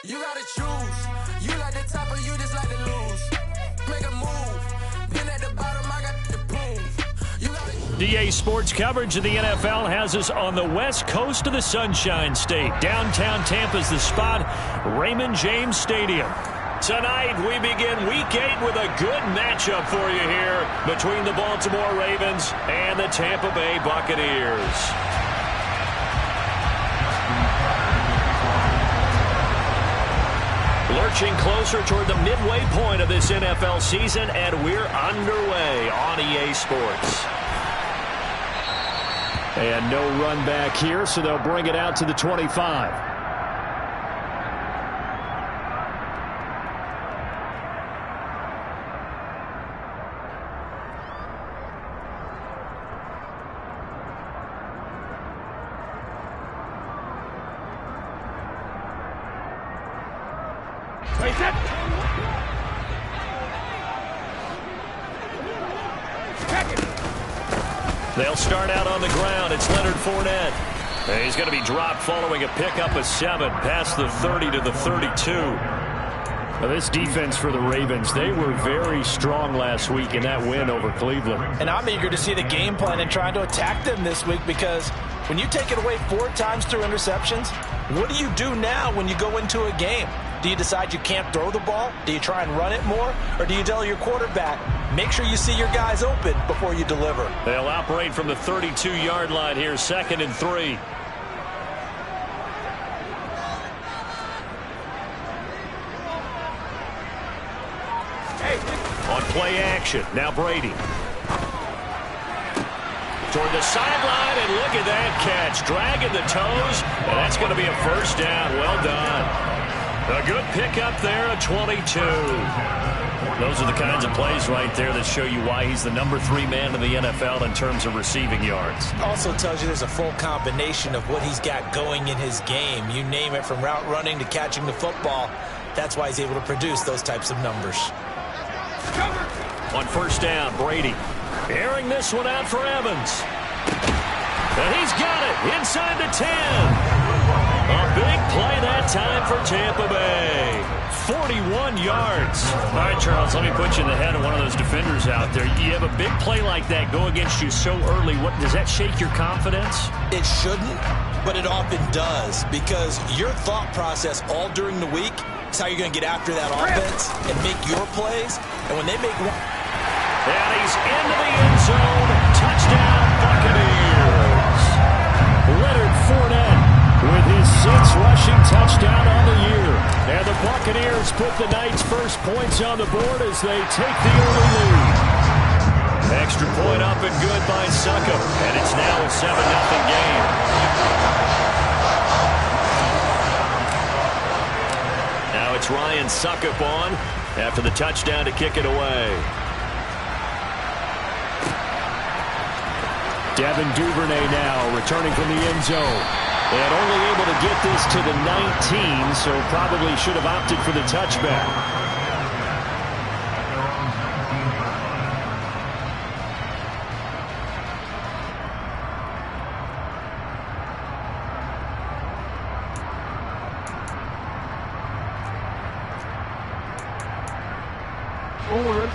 You gotta choose. You like the top or you just like to lose. Make a move. Then at the bottom, I got the prove. You gotta... DA Sports coverage of the NFL has us on the west coast of the Sunshine State. Downtown Tampa's the spot, Raymond James Stadium. Tonight, we begin Week 8 with a good matchup for you here between the Baltimore Ravens and the Tampa Bay Buccaneers. Lurching closer toward the midway point of this NFL season, and we're underway on EA Sports. And no run back here, so they'll bring it out to the 25. They'll start out on the ground. It's Leonard Fournette. And he's going to be dropped following a pickup of 7 past the 30 to the 32. Now this defense for the Ravens, they were very strong last week in that win over Cleveland. And I'm eager to see the game plan and trying to attack them this week, because when you take it away 4 times through interceptions, what do you do now when you go into a game? Do you decide you can't throw the ball? Do you try and run it more? Or do you tell your quarterback, make sure you see your guys open before you deliver? They'll operate from the 32-yard line here, 2nd and 3. On play action, now Brady. Toward the sideline, and look at that catch. Dragging the toes, and that's going to be a first down. Well done. A good pickup there at 22. Those are the kinds of plays right there that show you why he's the number 3 man in the NFL in terms of receiving yards. Also tells you there's a full combination of what he's got going in his game. You name it, from route running to catching the football. That's why he's able to produce those types of numbers. On first down, Brady airing this one out for Evans. And he's got it inside the 10. A big play that time for Tampa Bay. 41 yards. All right, Charles, let me put you in the head of one of those defenders out there. You have a big play like that go against you so early. What does that shake your confidence? It shouldn't, but it often does, because your thought process all during the week is how you're going to get after that offense and make your plays. And when they make one... And he's into the end zone. Touchdown, Buccaneers. Leonard Fournette with his 6th rushing touchdown on the year. And the Buccaneers put the night's first points on the board as they take the early lead. Extra point up and good by Succop. And it's now a 7-0 game. Now it's Ryan Succop on after the touchdown to kick it away. Devin Duvernay now returning from the end zone. And only able to get this to the 19, so probably should have opted for the touchback.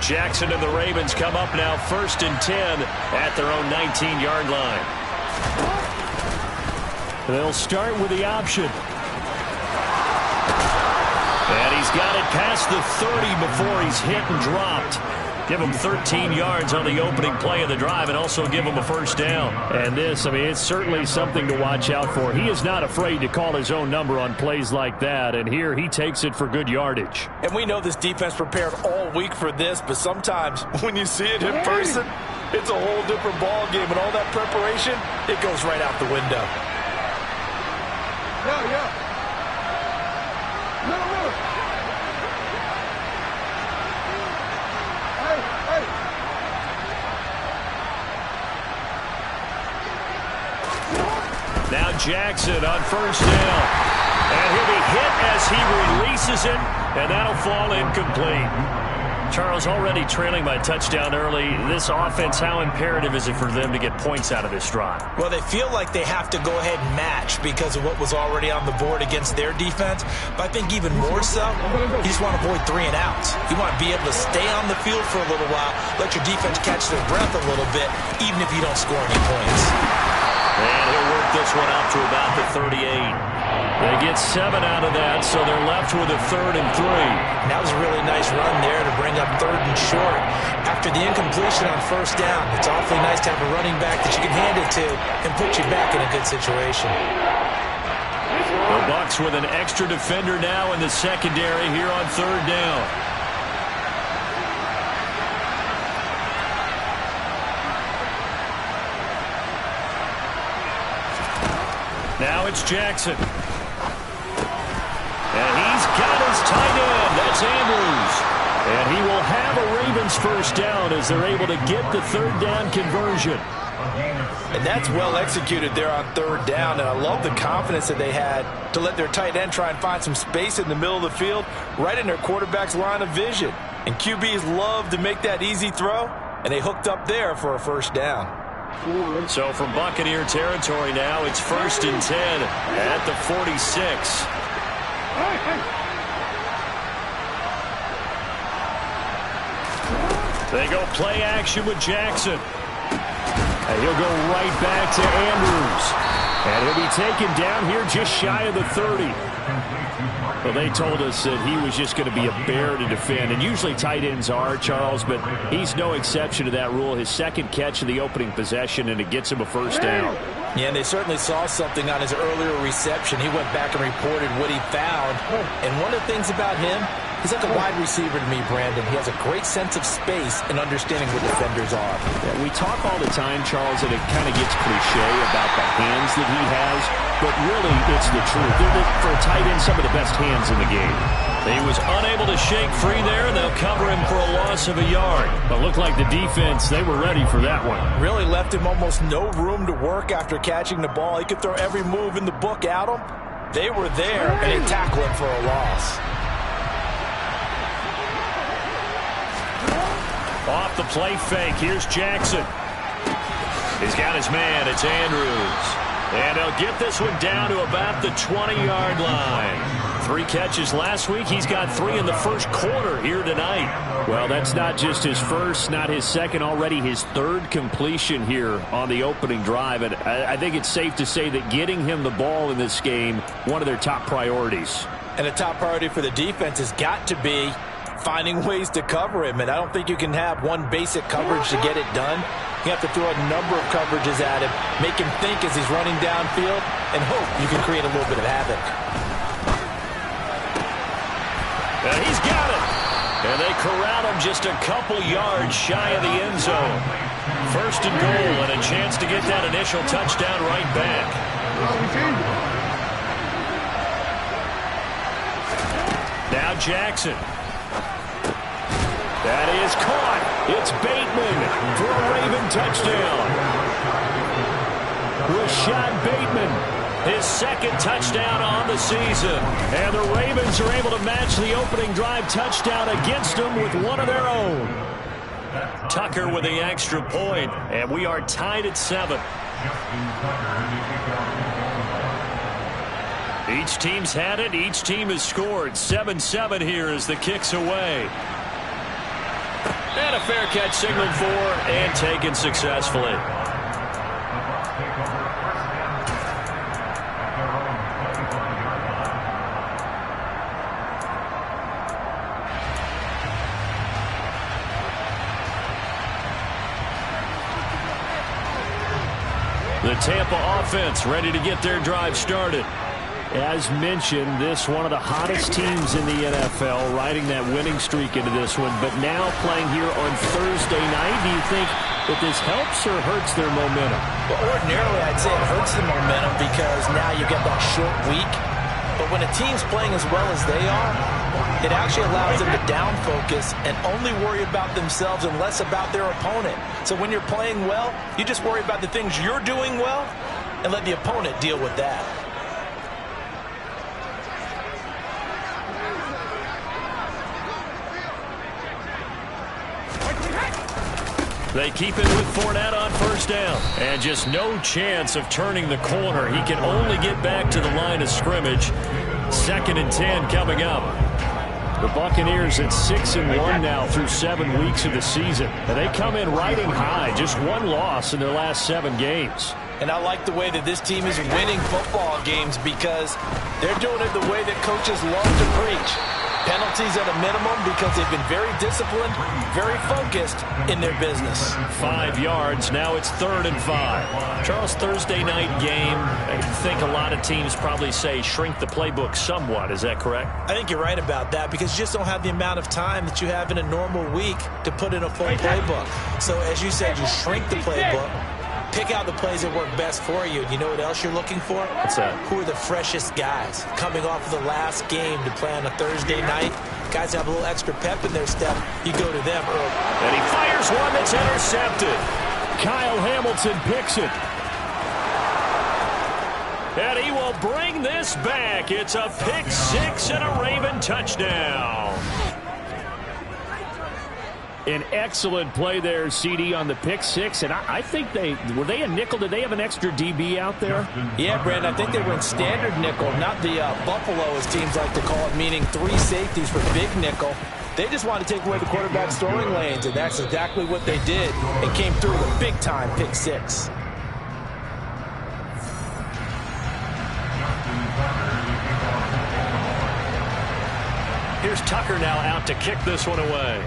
Jackson and the Ravens come up now 1st and 10 at their own 19-yard line. They'll start with the option. And he's got it past the 30 before he's hit and dropped. Give him 13 yards on the opening play of the drive and also give him a first down. And this, I mean, it's certainly something to watch out for. He is not afraid to call his own number on plays like that, and here he takes it for good yardage. And we know this defense prepared all week for this, but sometimes when you see it in person, it's a whole different ball game, and all that preparation, it goes right out the window. Yeah. Now Jackson on first down. And he'll be hit as he releases it, and that'll fall incomplete. Charles, already trailing by a touchdown early. This offense, how imperative is it for them to get points out of this drive? Well, they feel like they have to go ahead and match because of what was already on the board against their defense. But I think even more so, you just want to avoid 3 and outs. You want to be able to stay on the field for a little while, let your defense catch their breath a little bit, even if you don't score any points. And he'll work this one out to about the 38. They get 7 out of that, so they're left with a 3rd and 3. And that was a really nice run there to bring up 3rd and short. After the incompletion on 1st down, it's awfully nice to have a running back that you can hand it to and put you back in a good situation. The Bucs with an extra defender now in the secondary here on 3rd down. Now it's Jackson. And he's got his tight end. That's Andrews. And he will have a Ravens 1st down as they're able to get the 3rd down conversion. And that's well executed there on 3rd down. And I love the confidence that they had to let their tight end try and find some space in the middle of the field, right in their quarterback's line of vision. And QBs love to make that easy throw, and they hooked up there for a 1st down. So from Buccaneer territory now, it's 1st and 10 at the 46. They go play action with Jackson. And he'll go right back to Andrews. And he'll be taken down here just shy of the 30. Well, they told us that he was just going to be a bear to defend. And usually tight ends are, Charles, but he's no exception to that rule. His 2nd catch of the opening possession, and it gets him a 1st down. Yeah, and they certainly saw something on his earlier reception. He went back and reported what he found. And one of the things about him, he's like a wide receiver to me, Brandon. He has a great sense of space and understanding what defenders are. Yeah, we talk all the time, Charles, and it kind of gets cliche about the hands that he has, but really it's the truth. For a tight end, some of the best hands in the game. He was unable to shake free there, and they'll cover him for a loss of a yard. But looked like the defense, they were ready for that one. Really left him almost no room to work after catching the ball. He could throw every move in the book at him. They were there, and they tackled him for a loss. Off the play fake, here's Jackson. He's got his man, it's Andrews. And he'll get this one down to about the 20-yard line. 3 catches last week. He's got 3 in the 1st quarter here tonight. Well, that's not just his 1st, not his 2nd, already his 3rd completion here on the opening drive. And I think it's safe to say that getting him the ball in this game, one of their top priorities. And the top priority for the defense has got to be finding ways to cover him. And I don't think you can have one basic coverage to get it done. You have to throw a number of coverages at him, make him think as he's running downfield, and hope you can create a little bit of havoc. And he's got it. And they corral him just a couple yards shy of the end zone. 1st and goal, and a chance to get that initial touchdown right back. Now Jackson. That is caught. It's Bateman for a Raven touchdown. Rashad Bateman, his 2nd touchdown on the season. And the Ravens are able to match the opening drive touchdown against them with one of their own. Tucker with the extra point, and we are tied at 7. Each team's had it. Each team has scored. 7-7 here as the kick's away. And a fair catch signaled for and taken successfully. The Tampa offense ready to get their drive started. As mentioned, this one of the hottest teams in the NFL, riding that winning streak into this one, but now playing here on Thursday night. Do you think that this helps or hurts their momentum? Well, ordinarily, I'd say it hurts the momentum because now you get that short week. But when a team's playing as well as they are, it actually allows them to down focus and only worry about themselves and less about their opponent. So when you're playing well, you just worry about the things you're doing well and let the opponent deal with that. They keep it with Fournette on first down. And just no chance of turning the corner. He can only get back to the line of scrimmage. 2nd and 10 coming up. The Buccaneers at 6-1 now through 7 weeks of the season. And they come in riding high. Just 1 loss in their last 7 games. And I like the way that this team is winning football games because they're doing it the way that coaches love to preach. Penalties at a minimum because they've been very disciplined, very focused in their business. 5 yards. Now it's 3rd and 5. Charles, Thursday night game. I think a lot of teams probably say shrink the playbook somewhat. Is that correct? I think you're right about that because you just don't have the amount of time that you have in a normal week to put in a full playbook. So as you said, you shrink the playbook. Pick out the plays that work best for you. You know what else you're looking for? What's that? Who are the freshest guys coming off of the last game to play on a Thursday night? Guys have a little extra pep in their step. You go to them early. And he fires one that's intercepted. Kyle Hamilton picks it. And he will bring this back. It's a pick 6 and a Raven touchdown. An excellent play there, CD, on the pick 6. And I think were they a nickel? Did they have an extra DB out there? Yeah, Brandon, I think they were in standard nickel, not the Buffalo, as teams like to call it, meaning 3 safeties for big nickel. They just wanted to take away the quarterback's throwing lanes, and that's exactly what they did. And came through with a big-time pick 6. Here's Tucker now out to kick this one away.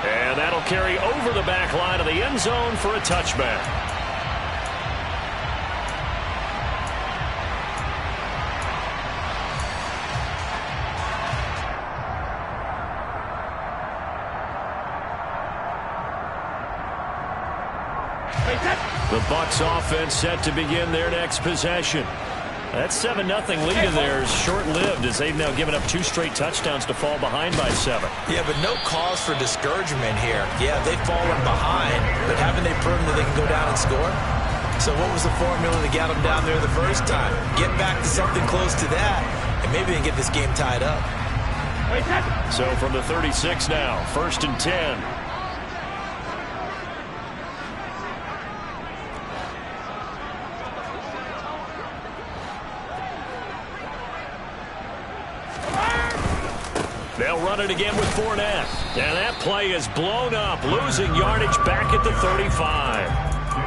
And that'll carry over the back line of the end zone for a touchback. The Bucs offense set to begin their next possession. That 7-0 lead in there is short-lived as they've now given up 2 straight touchdowns to fall behind by 7. Yeah, but no cause for discouragement here. Yeah, they've fallen behind, but haven't they proven that they can go down and score? So what was the formula that got them down there the first time? Get back to something close to that, and maybe they can get this game tied up. So from the 36 now, 1st and 10. They'll run it again with Fournette. And that play is blown up, losing yardage back at the 35.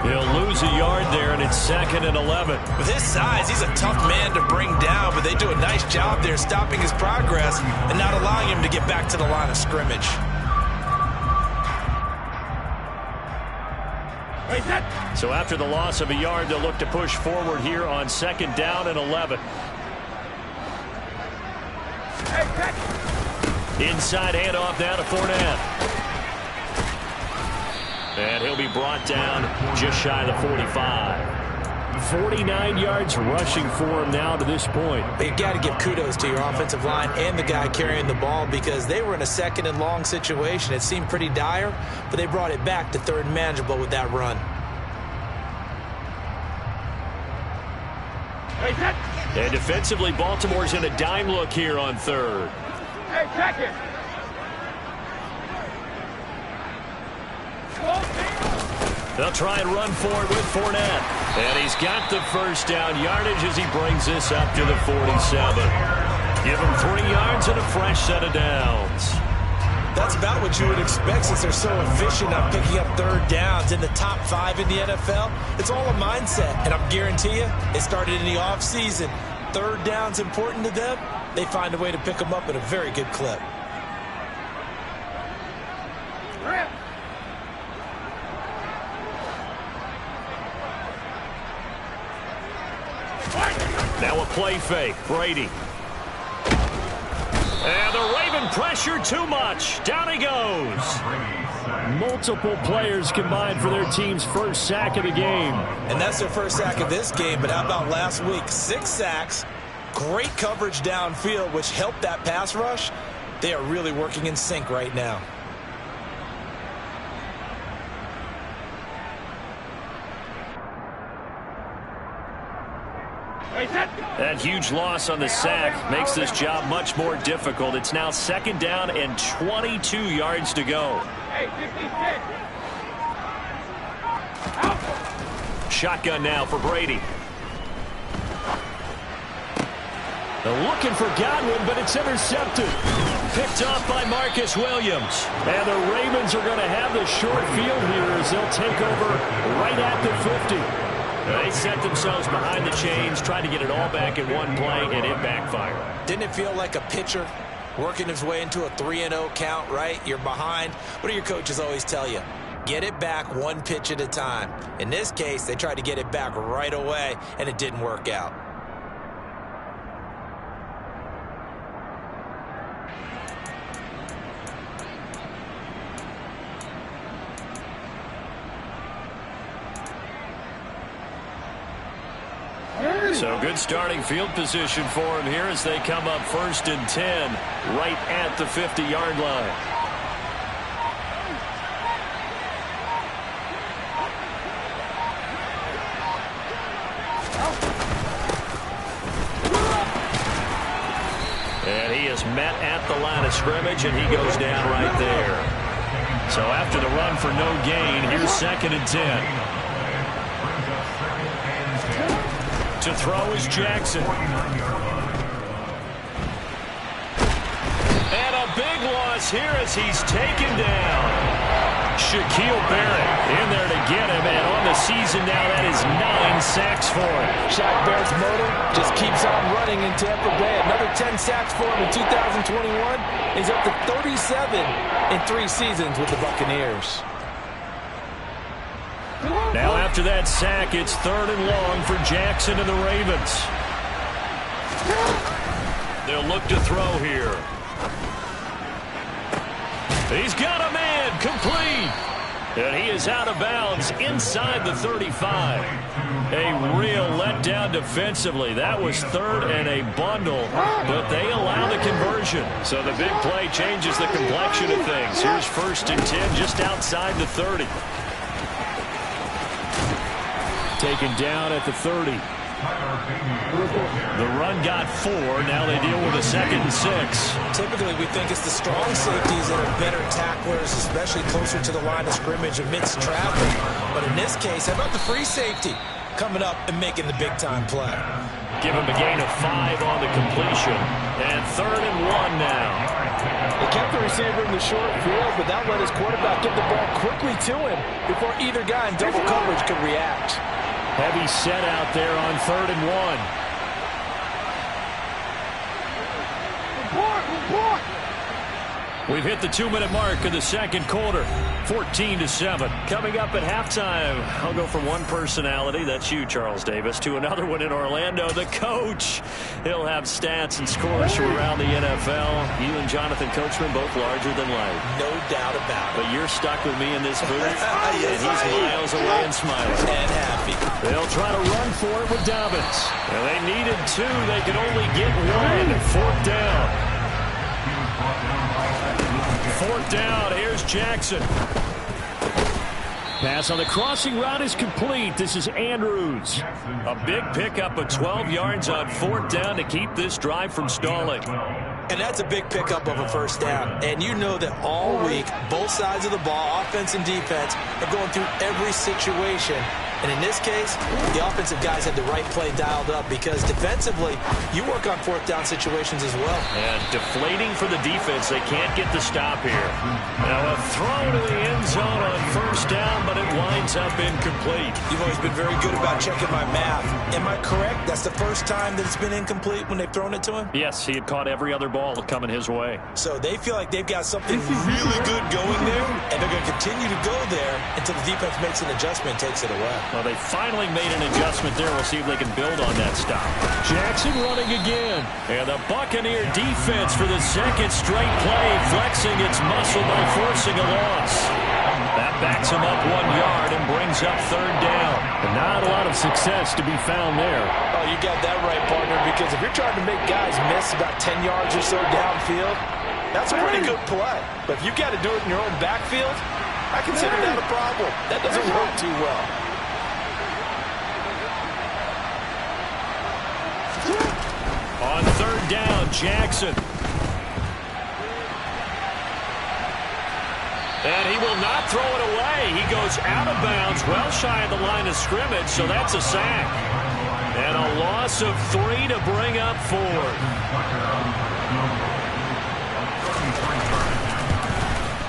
He'll lose a yard there, and it's 2nd and 11. With his size, he's a tough man to bring down, but they do a nice job there stopping his progress and not allowing him to get back to the line of scrimmage. So after the loss of a yard, they'll look to push forward here on 2nd down and 11. Inside handoff now to Fournette. And he'll be brought down just shy of the 45. 49 yards rushing for him now to this point. But you got to give kudos to your offensive line and the guy carrying the ball because they were in a 2nd and long situation. It seemed pretty dire, but they brought it back to 3rd and manageable with that run. And defensively, Baltimore's in a dime look here on 3rd. Hey, check it. They'll try and run forward with Fournette. And he's got the first down yardage as he brings this up to the 47. Give him 3 yards and a fresh set of downs. That's about what you would expect since they're so efficient on picking up 3rd downs in the top 5 in the NFL. It's all a mindset, and I'm guarantee you it started in the offseason. 3rd down's important to them. They find a way to pick them up at a very good clip. Now a play fake. Brady. And the Raven pressure too much. Down he goes. Multiple players combined for their team's first sack of the game. And that's their first sack of this game, but how about last week? 6 sacks, great coverage downfield, which helped that pass rush. They are really working in sync right now. That huge loss on the sack makes this job much more difficult. It's now 2nd down and 22 yards to go. Shotgun now for Brady. They're looking for Godwin, but it's intercepted. Picked off by Marcus Williams. And the Ravens are going to have the short field here as they'll take over right at the 50. They set themselves behind the chains, trying to get it all back in one play, and it backfired. Didn't it feel like a pitcher working his way into a 3-0 count, right? You're behind. What do your coaches always tell you? Get it back one pitch at a time. In this case, they tried to get it back right away, and it didn't work out. So good starting field position for him here as they come up 1st and 10 right at the 50-yard line. And he is met at the line of scrimmage, and he goes down right there. So after the run for no gain, here's 2nd and 10. To throw is Jackson. And a big loss here as he's taken down. Shaquille Barrett in there to get him, and on the season now that is 9 sacks for him. Shaq Barrett's motor just keeps on running in Tampa Bay. Another 10 sacks for him in 2021. He's up to 37 in 3 seasons with the Buccaneers. Now after that sack, it's 3rd and long for Jackson and the Ravens. They'll look to throw here. He's got a man, complete. And he is out of bounds inside the 35. A real letdown defensively. That was 3rd and a bundle, but they allow the conversion. So the big play changes the complexion of things. Here's 1st and 10 just outside the 30. Taken down at the 30. The run got 4. Now they deal with a 2nd and 6. Typically, we think it's the strong safeties that are better tacklers, especially closer to the line of scrimmage amidst traffic. But in this case, how about the free safety coming up and making the big-time play? Give him a gain of 5 on the completion. And 3rd and 1 now. They kept the receiver in the short field, but that let his quarterback get the ball quickly to him before either guy in double coverage could react. Heavy set out there on 3rd and 1. We've hit the 2-minute mark of the 2nd quarter. 14-7. Coming up at halftime, I'll go from one personality, that's you, Charles Davis, to another one in Orlando, the coach. He'll have stats and scores from around the NFL. You and Jonathan Coachman both larger than life. No doubt about it. But you're stuck with me in this booth, and he's miles away and smiling. And happy. They'll try to run for it with Dobbins. And they needed 2. They could only get 1. 4th down. 4th down, here's Jackson. Pass on the crossing route is complete. This is Andrews. A big pickup of 12 yards on 4th down to keep this drive from stalling. And that's a big pickup of a 1st down. And you know that all week, both sides of the ball, offense and defense, are going through every situation. And in this case, the offensive guys had the right play dialed up because defensively, you work on 4th down situations as well. And deflating for the defense. They can't get the stop here. Now a throw to the end zone on 1st down, but it winds up incomplete. You've always been very good about checking my math. Am I correct? That's the first time that it's been incomplete when they've thrown it to him? Yes, he had caught every other ball coming his way. So they feel like they've got something really good going there, and they're going to continue to go there until the defense makes an adjustment and takes it away. Well, they finally made an adjustment there. We'll see if they can build on that stop. Jackson running again. And the Buccaneer defense for the 2nd straight play, flexing its muscle by forcing a loss. That backs him up 1 yard and brings up 3rd down. And not a lot of success to be found there. Oh, you got that right, partner, because if you're trying to make guys miss about 10 yards or so downfield, that's a pretty good play. But if you've got to do it in your own backfield, I consider that a problem. That doesn't work too well. third down, Jackson. And he will not throw it away. He goes out of bounds, well shy of the line of scrimmage, so that's a sack. And a loss of 3 to bring up 4.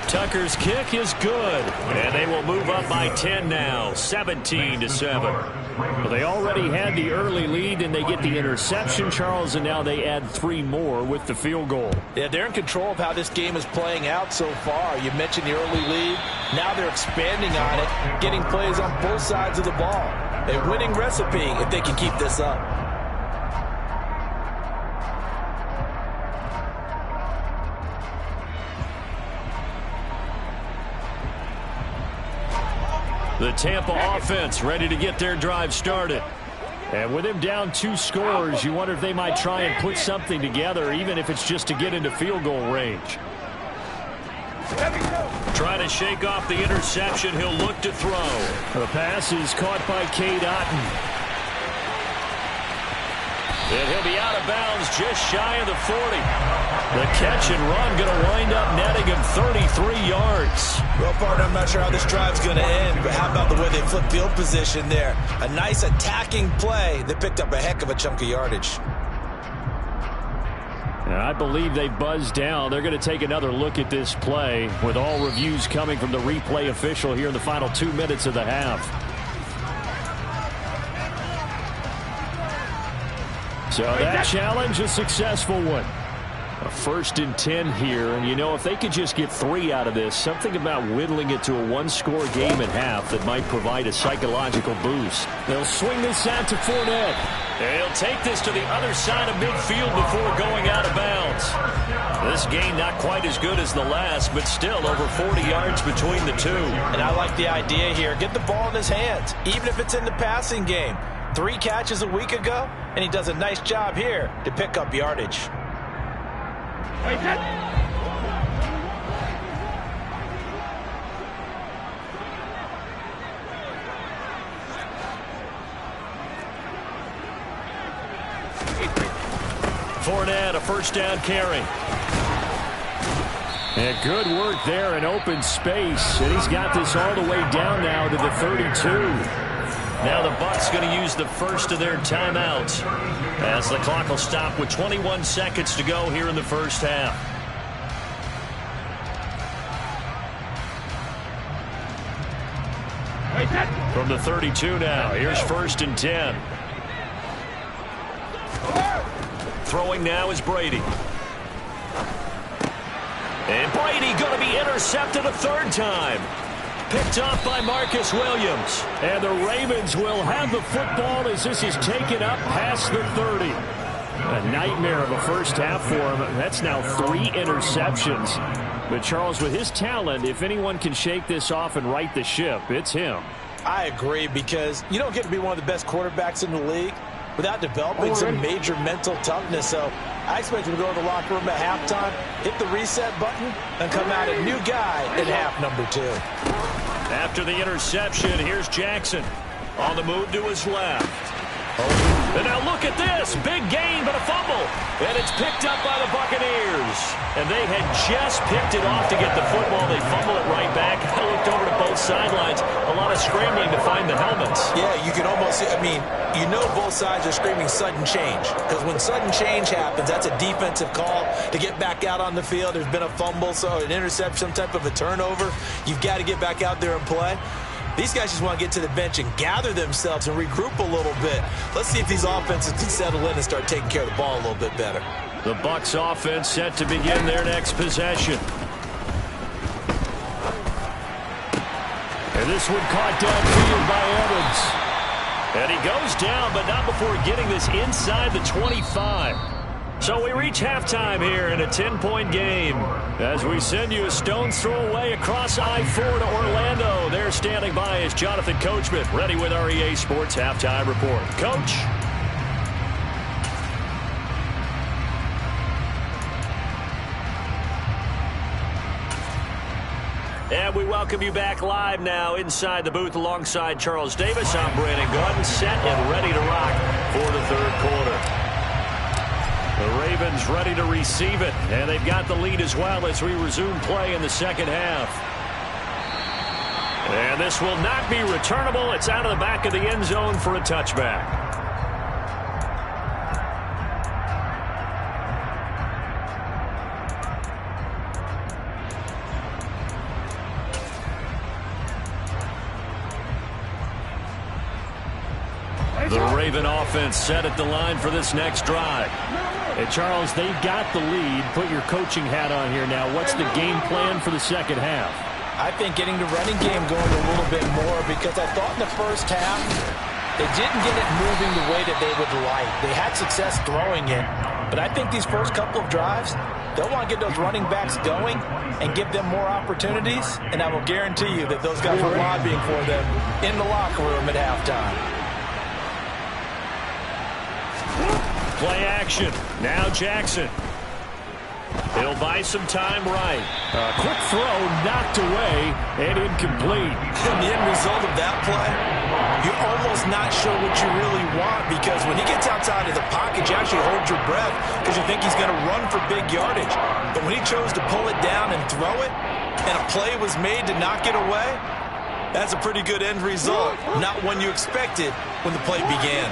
Tucker's kick is good, and they will move up by 10 now, 17-7. Well, they already had the early lead, and they get the interception, Charles, and now they add 3 more with the field goal. Yeah, they're in control of how this game is playing out so far. You mentioned the early lead. Now they're expanding on it, getting plays on both sides of the ball. A winning recipe if they can keep this up. The Tampa offense ready to get their drive started. And with him down 2 scores, you wonder if they might try and put something together, even if it's just to get into field goal range. Trying to shake off the interception. He'll look to throw. The pass is caught by Cade Otton. And he'll be out of bounds just shy of the 40. The catch and run going to wind up netting him 33 yards. Well, partner, I'm not sure how this drive's going to end, but how about the way they flip field position there? A nice attacking play that picked up a heck of a chunk of yardage. And I believe they buzzed down. They're going to take another look at this play with all reviews coming from the replay official here in the final 2 minutes of the half. So that challenge, a successful one. A 1st and 10 here, and you know, if they could just get 3 out of this, something about whittling it to a 1-score game at half that might provide a psychological boost. They'll swing this out to Fournette. And he'll take this to the other side of midfield before going out of bounds. This game not quite as good as the last, but still over 40 yards between the two. And I like the idea here. Get the ball in his hands, even if it's in the passing game. 3 catches a week ago, and he does a nice job here to pick up yardage. Fournette, a 1st down carry. And good work there in open space. And he's got this all the way down now to the 32. Now the Bucs going to use the first of their timeouts as the clock will stop with 21 seconds to go here in the first half. From the 32 now, here's 1st and 10. Throwing now is Brady. And Brady going to be intercepted a 3rd time. Picked off by Marcus Williams. And the Ravens will have the football as this is taken up past the 30. A nightmare of a first half for him. That's now 3 interceptions. But Charles, with his talent, if anyone can shake this off and right the ship, it's him. I agree, because you don't get to be one of the best quarterbacks in the league without developing some major mental toughness. So I expect him to go to the locker room at halftime, hit the reset button, and come out a new guy in half number 2. After the interception, here's Jackson on the move to his left. And now look at this. Big gain, but a fumble. And it's picked up by the Buccaneers. And they had just picked it off to get the football. They fumble it right back. I looked over to both sidelines. A lot of scrambling to find the helmets. Yeah, you can almost, I mean, you know both sides are screaming sudden change. Because when sudden change happens, that's a defensive call to get back out on the field. There's been a fumble, so an interception, some type of a turnover. You've got to get back out there and play. These guys just want to get to the bench and gather themselves and regroup a little bit. Let's see if these offenses can settle in and start taking care of the ball a little bit better. The Bucs offense set to begin their next possession. And this one caught downfield by Evans. And he goes down, but not before getting this inside the 25. So we reach halftime here in a 10-point game as we send you a stone's throw away across I-4 to Orlando. There standing by is Jonathan Coachman, ready with our EA Sports Halftime Report. Coach. And we welcome you back live now inside the booth alongside Charles Davis. I'm Brandon Gordon, set and ready to rock for the third quarter. The Ravens ready to receive it, and they've got the lead as well as we resume play in the second half. And this will not be returnable. It's out of the back of the end zone for a touchback. The Raven offense set at the line for this next drive. Hey, Charles, they've got the lead. Put your coaching hat on here now. What's the game plan for the second half? I think getting the running game going a little bit more, because I thought in the first half they didn't get it moving the way that they would like. They had success throwing it, but I think these first couple of drives, they'll want to get those running backs going and give them more opportunities, and I will guarantee you that those guys were lobbying for them in the locker room at halftime. Play action. Now Jackson. He'll buy some time right. A quick throw knocked away and incomplete. And the end result of that play, you're almost not sure what you really want, because when he gets outside of the pocket, you actually hold your breath because you think he's going to run for big yardage. But when he chose to pull it down and throw it, and a play was made to knock it away, that's a pretty good end result. Not one you expected when the play began.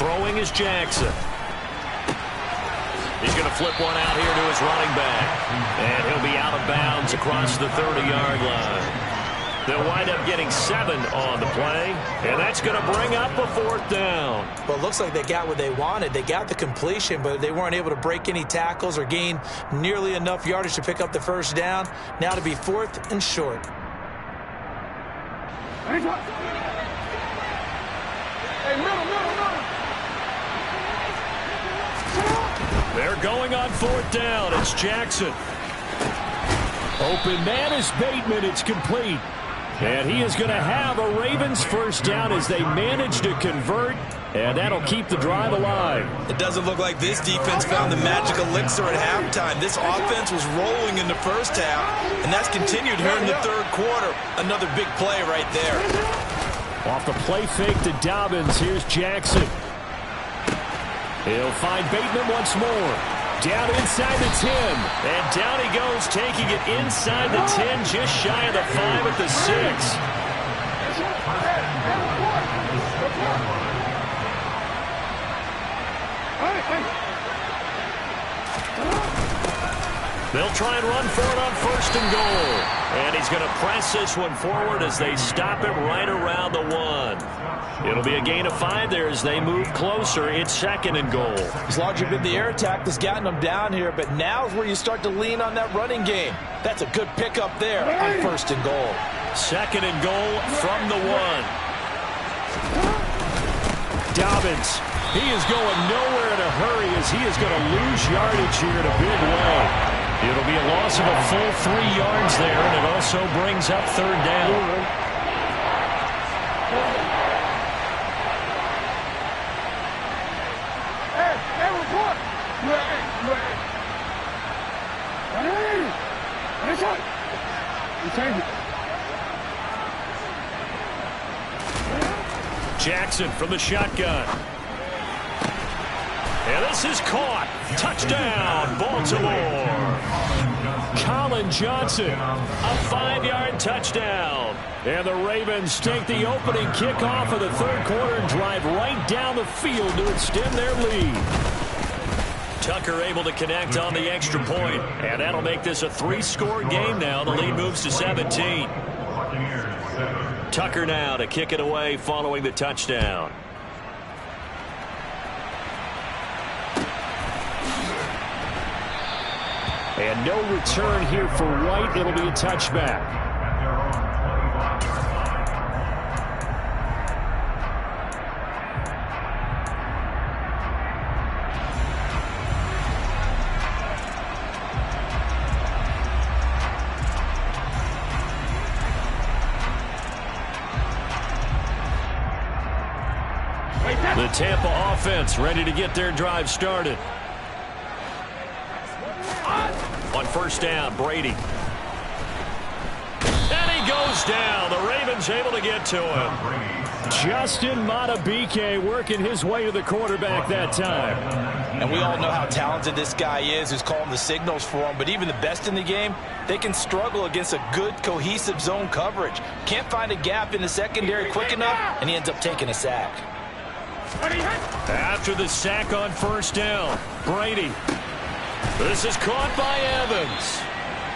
Throwing is Jackson. He's going to flip one out here to his running back. And he'll be out of bounds across the 30-yard line. They'll wind up getting 7 on the play. And that's going to bring up a 4th down. Well, it looks like they got what they wanted. They got the completion, but they weren't able to break any tackles or gain nearly enough yardage to pick up the first down. Now to be 4th and short. Hey, middle. They're going on 4th down. It's Jackson. Open man is Bateman. It's complete. And he is going to have a Ravens first down as they manage to convert. And that'll keep the drive alive. It doesn't look like this defense found the magic elixir at halftime. This offense was rolling in the first half, and that's continued here in the third quarter. Another big play right there. Off the play fake to Dobbins. Here's Jackson. He'll find Bateman once more. Down inside the 10. And down he goes, taking it inside the 10, just shy of the 5 at the 6. They'll try and run for it on 1st and goal. And he's going to press this one forward as they stop him right around the 1. It'll be a gain of 5 there as they move closer. It's 2nd and goal. As long as you've been the air attack that's gotten them down here, but now is where you start to lean on that running game. That's a good pickup there on 1st and goal. 2nd and goal from the 1. Dobbins. He is going nowhere in a hurry as he is going to lose yardage here in a big way. It'll be a loss of a full 3 yards there, and it also brings up 3rd down. Jackson from the shotgun. And this is caught. Touchdown, Baltimore. Colin Johnson. A 5-yard touchdown. And the Ravens take the opening kickoff of the third quarter and drive right down the field to extend their lead. Tucker able to connect on the extra point. And that'll make this a 3-score game now. The lead moves to 17. Tucker now to kick it away following the touchdown. And no return here for White. It'll be a touchback. The Tampa offense ready to get their drive started. On 1st down, Brady. And he goes down. The Ravens was able to get to him. Justin Madubuike working his way to the quarterback that time. And we all know how talented this guy is who's calling the signals for him. But even the best in the game, they can struggle against a good, cohesive zone coverage. Can't find a gap in the secondary quick enough, and he ends up taking a sack. After the sack on first down, Brady. This is caught by Evans.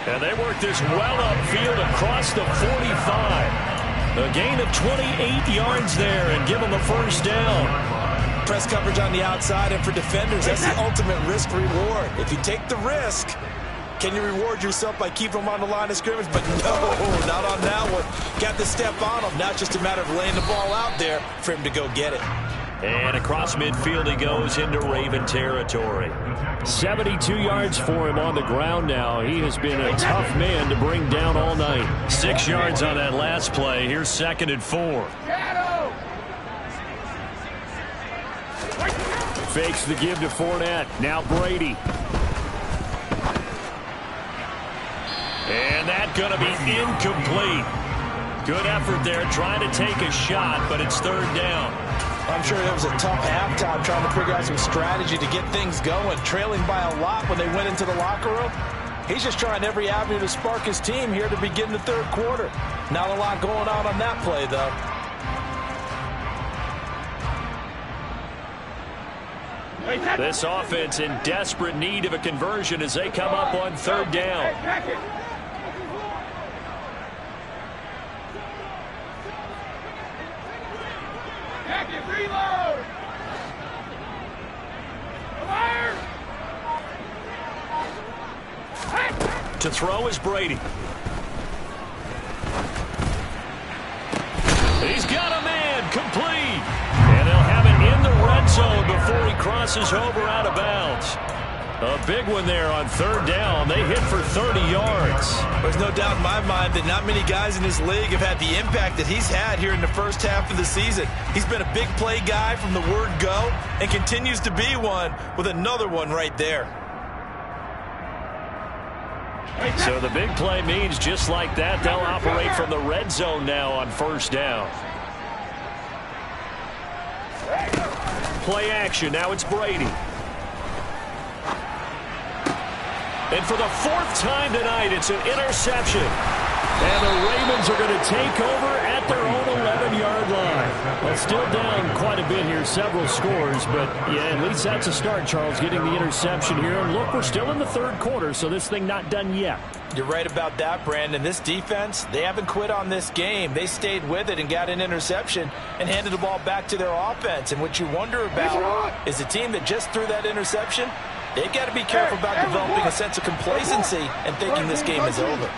And they work this well upfield across the 45. A gain of 28 yards there and give them a first down. Press coverage on the outside, and for defenders, that's the ultimate risk-reward. If you take the risk, can you reward yourself by keeping them on the line of scrimmage? But no, not on that one. Got to step on him. Now it's just a matter of laying the ball out there for him to go get it. And across midfield he goes into Raven territory. 72 yards for him on the ground now. He has been a tough man to bring down all night. 6 yards on that last play. Here's 2nd and 4. Fakes the give to Fournette. Now Brady. And that's going to be incomplete. Good effort there trying to take a shot, but it's 3rd down. I'm sure it was a tough halftime trying to figure out some strategy to get things going. Trailing by a lot when they went into the locker room. He's just trying every avenue to spark his team here to begin the 3rd quarter. Not a lot going on that play, though. This offense in desperate need of a conversion as they come up on 3rd down. To throw is Brady. He's got a man complete. And they'll have it in the red zone before he crosses over out of bounds. A big one there on 3rd down. They hit for 30 yards. There's no doubt in my mind that not many guys in this league have had the impact that he's had here in the first half of the season. He's been a big play guy from the word go and continues to be one with another one right there. So the big play means just like that, they'll operate from the red zone now on 1st down. Play action. Now it's Brady. And for the 4th time tonight, it's an interception. And the Ravens are going to take over at their own 11-yard line. Well, still down quite a bit here, several scores. But, yeah, at least that's a start, Charles, getting the interception here. And, look, we're still in the 3rd quarter, so this thing not done yet. You're right about that, Brandon. This defense, they haven't quit on this game. They stayed with it and got an interception and handed the ball back to their offense. And what you wonder about is a team that just threw that interception, they've got to be careful about developing a sense of complacency and thinking this game is over.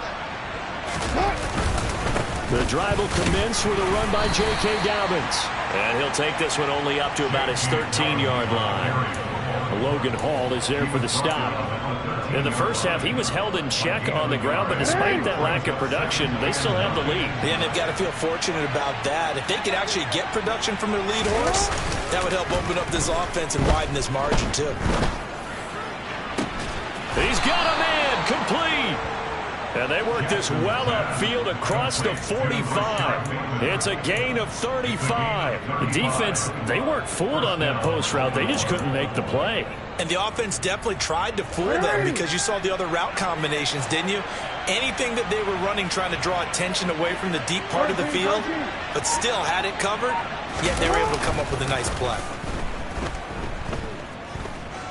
The drive will commence with a run by J.K. Dobbins. And he'll take this one only up to about his 13-yard line. Logan Hall is there for the stop. In the first half, he was held in check on the ground, but despite that lack of production, they still have the lead. Yeah, and they've got to feel fortunate about that. If they could actually get production from their lead horse, that would help open up this offense and widen this margin, too. He's got a man complete. And they work this well upfield across the 45. It's a gain of 35. The defense, they weren't fooled on that post route. They just couldn't make the play. And the offense definitely tried to fool them because you saw the other route combinations, didn't you? Anything that they were running trying to draw attention away from the deep part of the field, but still had it covered, yet they were able to come up with a nice play.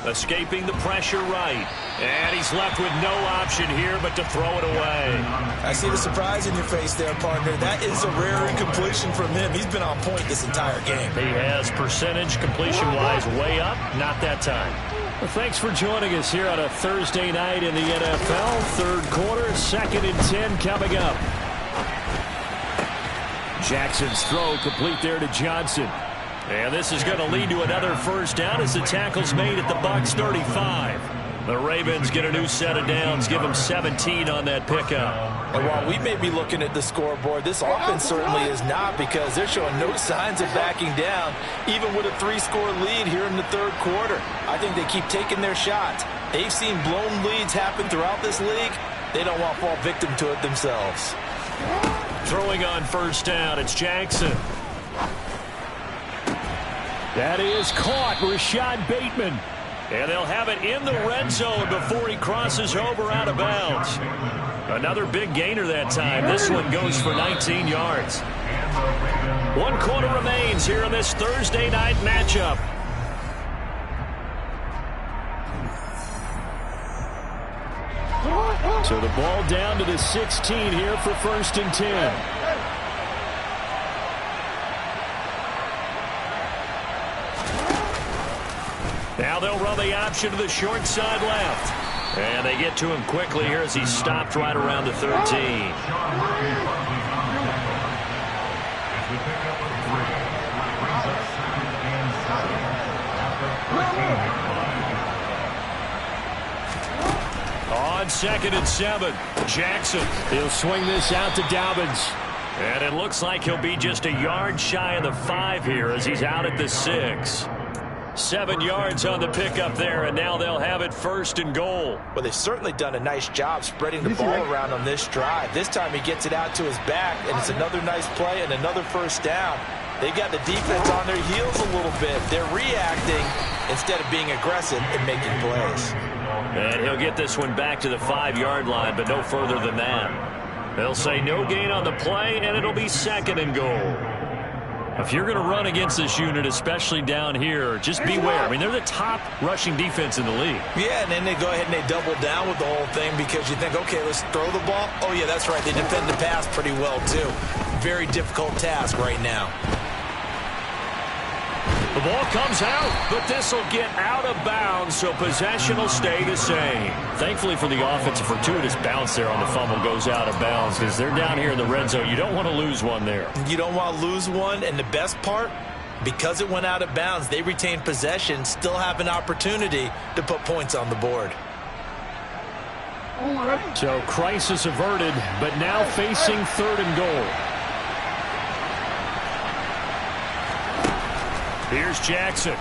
Escaping the pressure right. And he's left with no option here but to throw it away. I see the surprise in your face there, partner. That is a rare incompletion from him. He's been on point this entire game. He has percentage completion-wise way up. Not that time. Well, thanks for joining us here on a Thursday night in the NFL. 3rd quarter, 2nd and 10 coming up. Jackson's throw complete there to Johnson. And this is going to lead to another first down as the tackle's made at the Bucs 35. The Ravens get a new set of downs, give them 17 on that pickup. And while we may be looking at the scoreboard, this offense certainly is not, because they're showing no signs of backing down, even with a 3-score lead here in the 3rd quarter. I think they keep taking their shots. They've seen blown leads happen throughout this league. They don't want to fall victim to it themselves. Throwing on first down, it's Jackson. That is caught, Rashad Bateman. And they'll have it in the red zone before he crosses over out of bounds. Another big gainer that time. This one goes for 19 yards. 1 quarter remains here in this Thursday night matchup. So the ball down to the 16 here for 1st and 10. Now they'll run the option to the short side left. And they get to him quickly here as he's stopped right around the 13. On 2nd and 7, Jackson. He'll swing this out to Dobbins. And it looks like he'll be just a yard shy of the 5 here as he's out at the 6. 7 yards on the pickup there, and now they'll have it 1st and goal. Well, they've certainly done a nice job spreading the ball around on this drive. This time he gets it out to his back, and it's another nice play and another 1st down. They got the defense on their heels a little bit. They're reacting instead of being aggressive and making plays. And he'll get this one back to the 5-yard line, but no further than that. They'll say no gain on the play, and it'll be 2nd and goal. If you're going to run against this unit, especially down here, just beware. I mean, they're the top rushing defense in the league. Yeah, and then they go ahead and they double down with the whole thing because you think, okay, let's throw the ball. Oh, yeah, that's right. They defend the pass pretty well, too. Very difficult task right now. The ball comes out, but this will get out of bounds, so possession will stay the same. Thankfully for the offense, a fortuitous bounce there on the fumble goes out of bounds because they're down here in the red zone. You don't want to lose one there. You don't want to lose one, and the best part, because it went out of bounds, they retain possession, still have an opportunity to put points on the board. So crisis averted, but now facing 3rd and goal. Here's Jackson.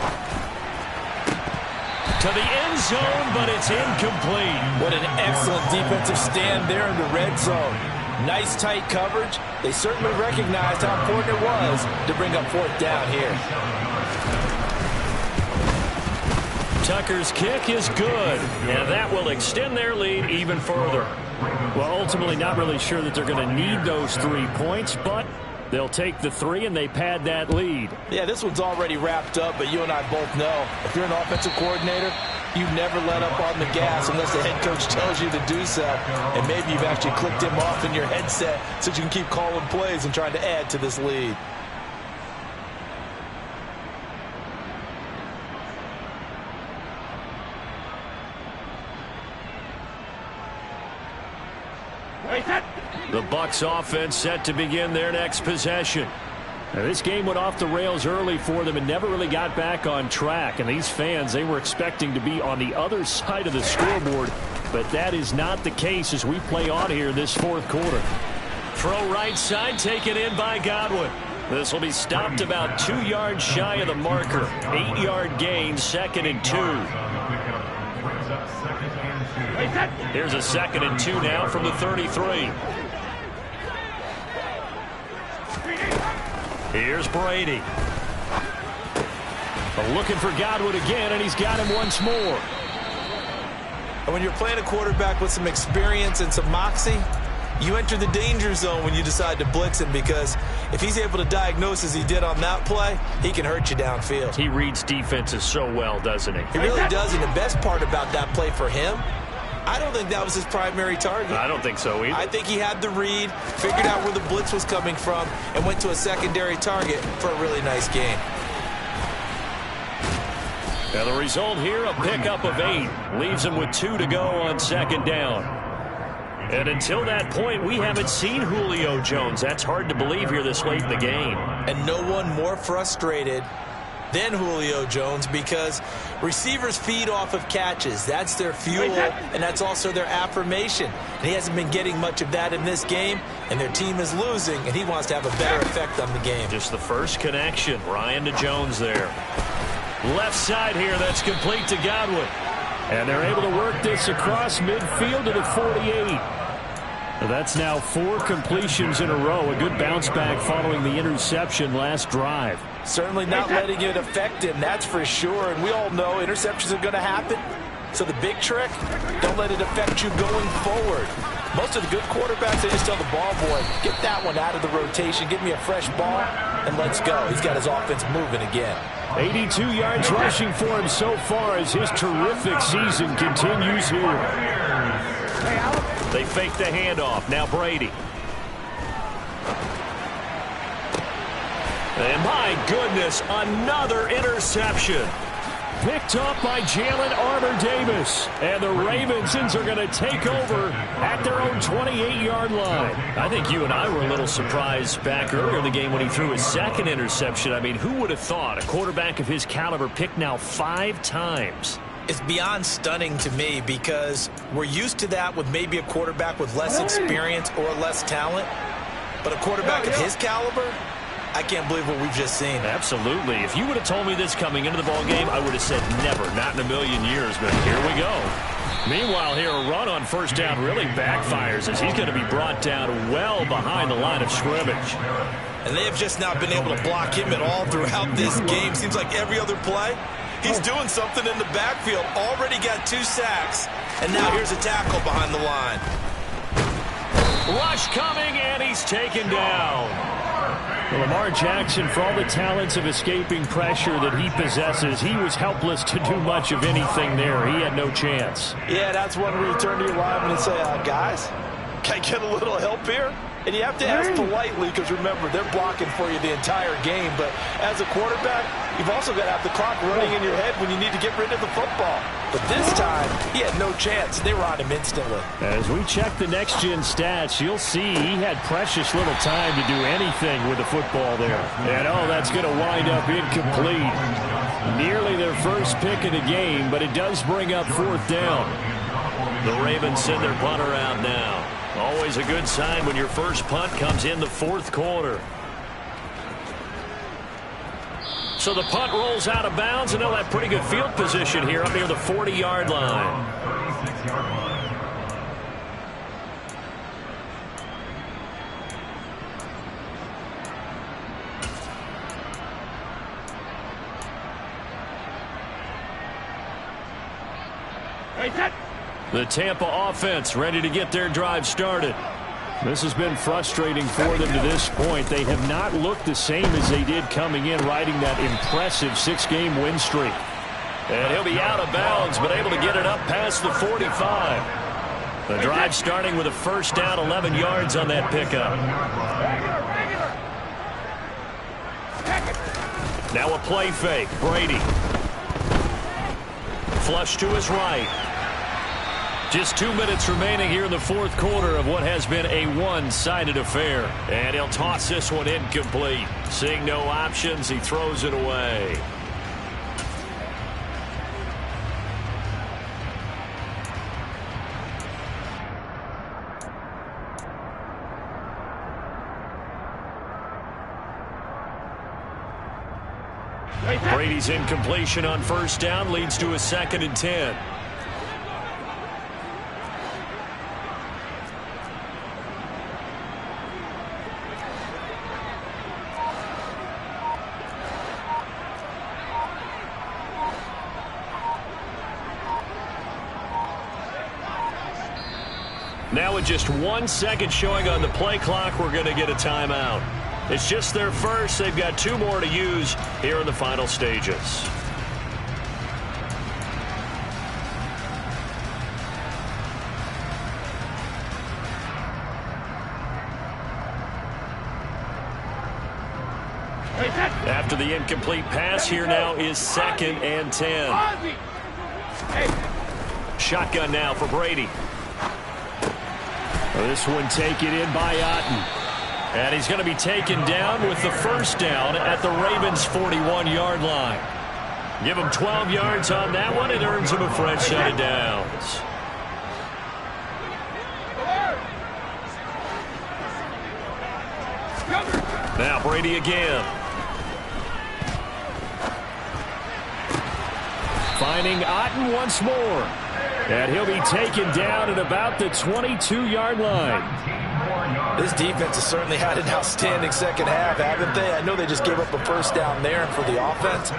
To the end zone, but it's incomplete. What an excellent defensive stand there in the red zone. Nice tight coverage. They certainly recognized how important it was to bring up 4th down here. Tucker's kick is good, and that will extend their lead even further. Well, ultimately not really sure that they're going to need those 3 points, but they'll take the 3 and they pad that lead. Yeah, this one's already wrapped up, but you and I both know if you're an offensive coordinator, you never let up on the gas unless the head coach tells you to do so. And maybe you've actually clicked him off in your headset so you can keep calling plays and trying to add to this lead. The Bucs offense set to begin their next possession. Now, this game went off the rails early for them and never really got back on track. And these fans, they were expecting to be on the other side of the scoreboard. But that is not the case as we play on here this 4th quarter. Throw right side, taken in by Godwin. This will be stopped about 2 yards shy of the marker. 8-yard gain, 2nd and 2. Here's a 2nd and 2 now from the 33. Here's Brady. Looking for Godwin again, and he's got him once more. And when you're playing a quarterback with some experience and some moxie, you enter the danger zone when you decide to blitz him, because if he's able to diagnose as he did on that play, he can hurt you downfield. He reads defenses so well, doesn't he? He really does, and the best part about that play for him, I don't think that was his primary target. I don't think so either. I think he had the read, figured out where the blitz was coming from, and went to a secondary target for a really nice gain. Now the result here, a pickup of 8. Leaves him with 2 to go on 2nd down. And until that point, we haven't seen Julio Jones. That's hard to believe here this late in the game. And no one more frustrated than Julio Jones, because receivers feed off of catches. That's their fuel, and that's also their affirmation. And he hasn't been getting much of that in this game, and their team is losing, and he wants to have a better effect on the game. Just the first connection. Ryan to Jones there. Left side here, that's complete to Godwin. And they're able to work this across midfield to the 48. That's now 4 completions in a row. A good bounce back following the interception last drive. Certainly not letting it affect him, that's for sure. And we all know interceptions are going to happen. So the big trick, don't let it affect you going forward. Most of the good quarterbacks, they just tell the ball boy, get that one out of the rotation, give me a fresh ball, and let's go. He's got his offense moving again. 82 yards rushing for him so far as his terrific season continues here. They fake the handoff. Now Brady. And my goodness, another interception. Picked up by Jalen Armour-Davis. And the Ravensons are going to take over at their own 28-yard line. I think you and I were a little surprised back earlier in the game when he threw his second interception. I mean, who would have thought a quarterback of his caliber picked now 5 times? It's beyond stunning to me because we're used to that with maybe a quarterback with less experience or less talent. But a quarterback of his caliber, I can't believe what we've just seen. Absolutely. If you would have told me this coming into the ball game, I would have said never, not in a million years, but here we go. Meanwhile, here a run on first down really backfires as he's going to be brought down well behind the line of scrimmage. And they have just not been able to block him at all throughout this game. Seems like every other play, he's doing something in the backfield. Already got 2 sacks, and now here's a tackle behind the line. Rush coming, and he's taken down. Well, Lamar Jackson, for all the talents of escaping pressure that he possesses, he was helpless to do much of anything there. He had no chance. Yeah, that's one where you turn to your lineman and say, guys, can I get a little help here? And you have to ask politely because, remember, they're blocking for you the entire game. But as a quarterback, you've also got to have the clock running in your head when you need to get rid of the football. But this time, he had no chance. They were on him instantly. As we check the next-gen stats, you'll see he had precious little time to do anything with the football there. And, that's going to wind up incomplete. Nearly their first pick of the game, but it does bring up 4th down. The Ravens send their punter out now. Always a good sign when your first punt comes in the 4th quarter. So the punt rolls out of bounds, and they'll have pretty good field position here up near the 40-yard line. The Tampa offense ready to get their drive started. This has been frustrating for them to this point. They have not looked the same as they did coming in, riding that impressive 6-game win streak. And he'll be out of bounds, but able to get it up past the 45. The drive starting with a first down, 11 yards on that pickup. Now a play fake. Brady. Flush to his right. Just 2 minutes remaining here in the 4th quarter of what has been a one-sided affair. And he'll toss this one incomplete. Seeing no options, he throws it away. Brady's incompletion on first down leads to a 2nd and 10. Now with just 1 second showing on the play clock, we're going to get a timeout. It's just their first. They've got 2 more to use here in the final stages. After the incomplete pass, here now is 2nd and 10. Shotgun now for Brady. This one taken in by Otten. And he's going to be taken down with the first down at the Ravens' 41-yard line. Give him 12 yards on that one. It earns him a fresh set of downs. Now Brady again. Finding Otten once more. And he'll be taken down at about the 22-yard line. This defense has certainly had an outstanding second half, haven't they? I know they just gave up a first down there, and for the offense,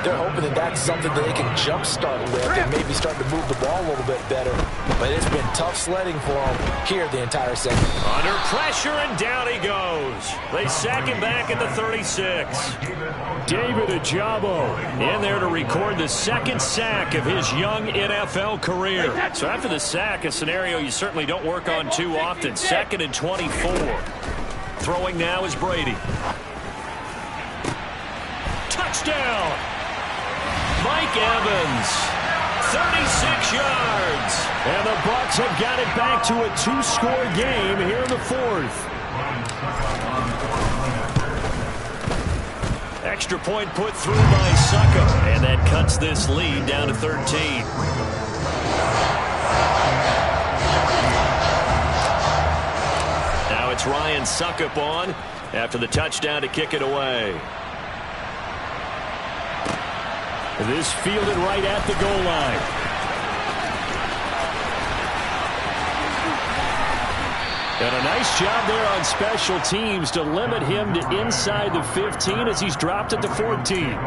they're hoping that that's something that they can jumpstart with and maybe start to move the ball a little bit better. But it's been tough sledding for them here the entire second. Under pressure, and down he goes. They sack him back at the 36. David Ajabo in there to record the second sack of his young NFL career. So after the sack, a scenario you certainly don't work on too often. 2nd and 24. Throwing now is Brady. Touchdown! Mike Evans. 36 yards. And the Bucs have got it back to a 2-score game here in the 4th. Extra point put through by Succop. And that cuts this lead down to 13. Now it's Ryan Succop on after the touchdown to kick it away. This fielded right at the goal line. And a nice job there on special teams to limit him to inside the 15 as he's dropped it to 14.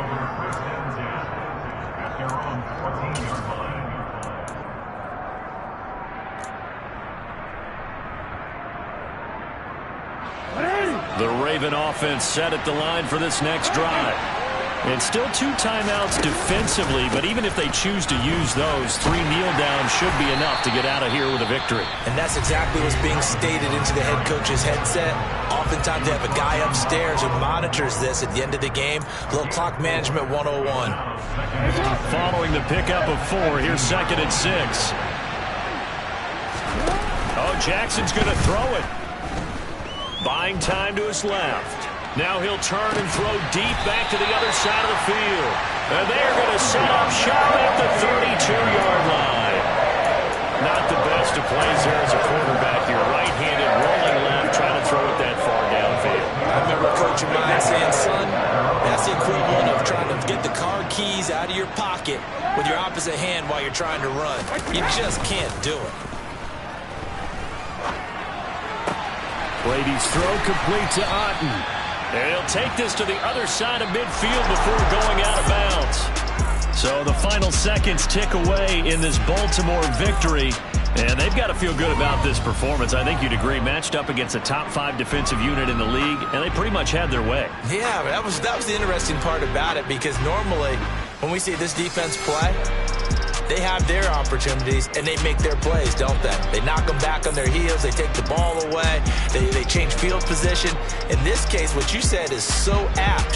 The Raven offense set at the line for this next drive. And still 2 timeouts defensively, but even if they choose to use those, 3 kneel downs should be enough to get out of here with a victory. And that's exactly what's being stated into the head coach's headset. Oftentimes they have a guy upstairs who monitors this at the end of the game. Little clock management 101. Following the pickup of 4, here's 2nd and 6. Oh, Jackson's going to throw it. Buying time to his left. Now he'll turn and throw deep back to the other side of the field. And they're going to set up shop at the 32-yard line. Not the best of plays there as a quarterback. You're right-handed, rolling left, trying to throw it that far downfield. I remember a coach of mine saying, son, that's the equivalent of trying to get the car keys out of your pocket with your opposite hand while you're trying to run. You just can't do it. Brady's throw complete to Otten. And he'll take this to the other side of midfield before going out of bounds. So the final seconds tick away in this Baltimore victory. And they've got to feel good about this performance. I think you'd agree, matched up against a top 5 defensive unit in the league, and they pretty much had their way. Yeah, that was the interesting part about it, because normally when we see this defense play, they have their opportunities, and they make their plays, don't they? They knock them back on their heels. They take the ball away. They change field position. In this case, what you said is so apt.